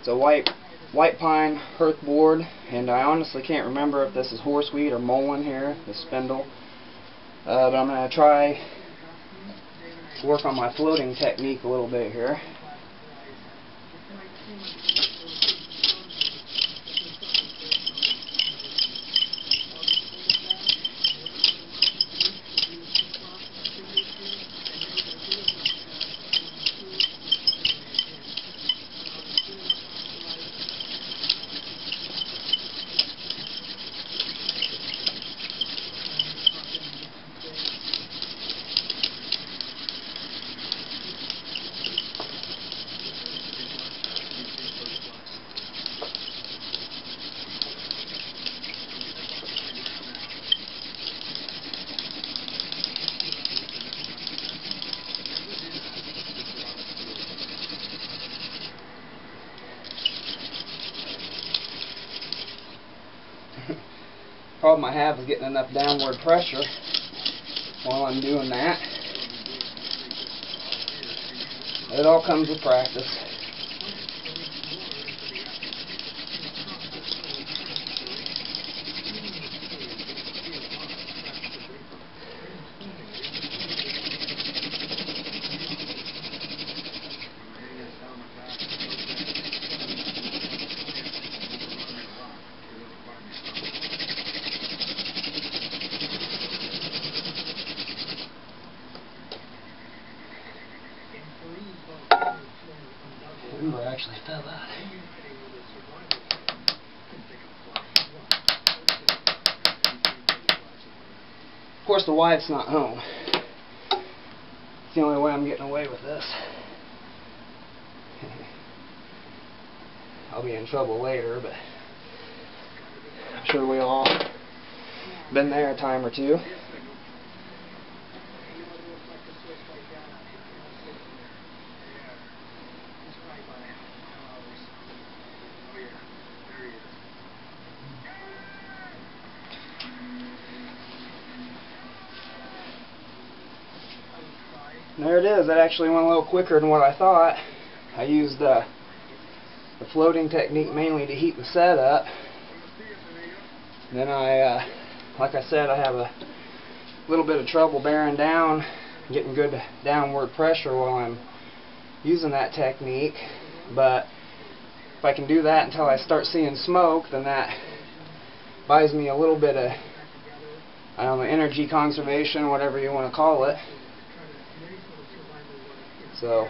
It's a white pine hearth board, and I honestly can't remember if this is horseweed or mullein here, the spindle. But I'm going to try to work on my floating technique a little bit here. Problem I have is getting enough downward pressure while I'm doing that. It all comes with practice. Ooh, I actually fell out. Of course, the wife's not home. It's the only way I'm getting away with this. I'll be in trouble later, but I'm sure we all been there a time or two. There it is. That actually went a little quicker than what I thought. I used the floating technique mainly to heat the setup. Then like I said, I have a little bit of trouble bearing down, getting good downward pressure while I'm using that technique. But if I can do that until I start seeing smoke, then that buys me a little bit of, I don't know, energy conservation, whatever you want to call it. So,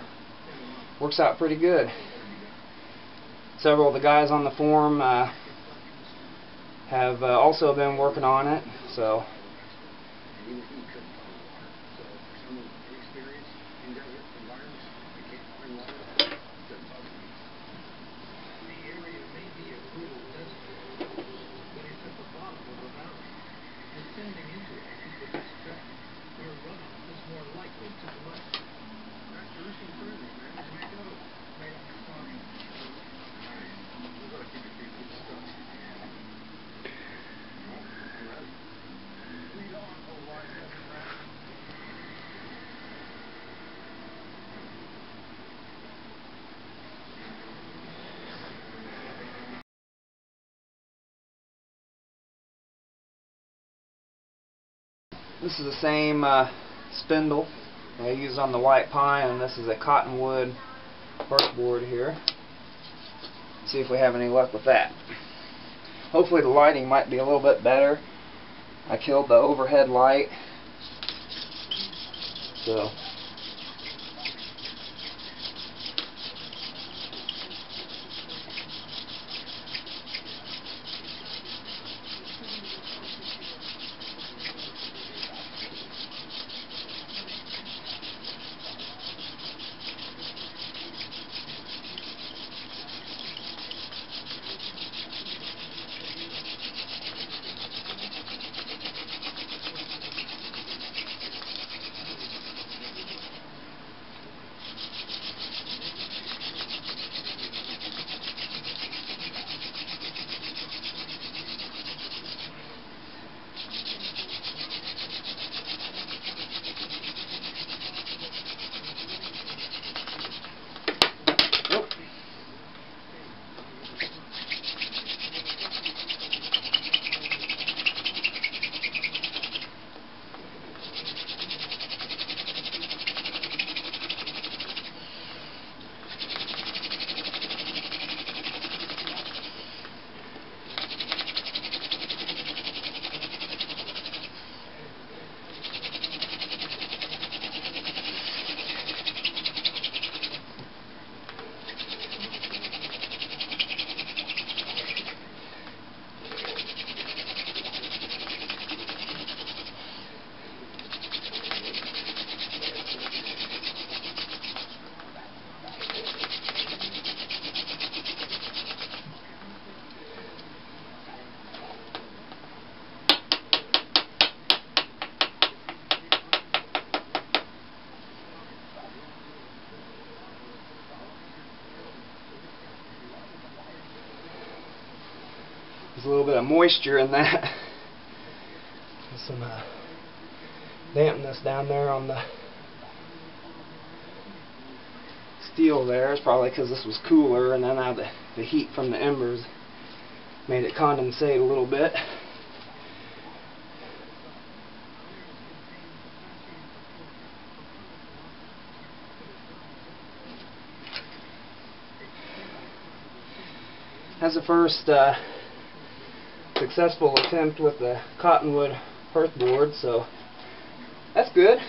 works out pretty good. Several of the guys on the forum have also been working on it, so this is the same spindle I used on the white pine, and this is a cottonwood hearth board here. See if we have any luck with that. Hopefully the lighting might be a little bit better. I killed the overhead light, so a little bit of moisture in that. Some dampness down there on the steel there. It's probably because this was cooler, and then now the heat from the embers made it condensate a little bit. That's the first successful attempt with the cottonwood hearth board, so that's good.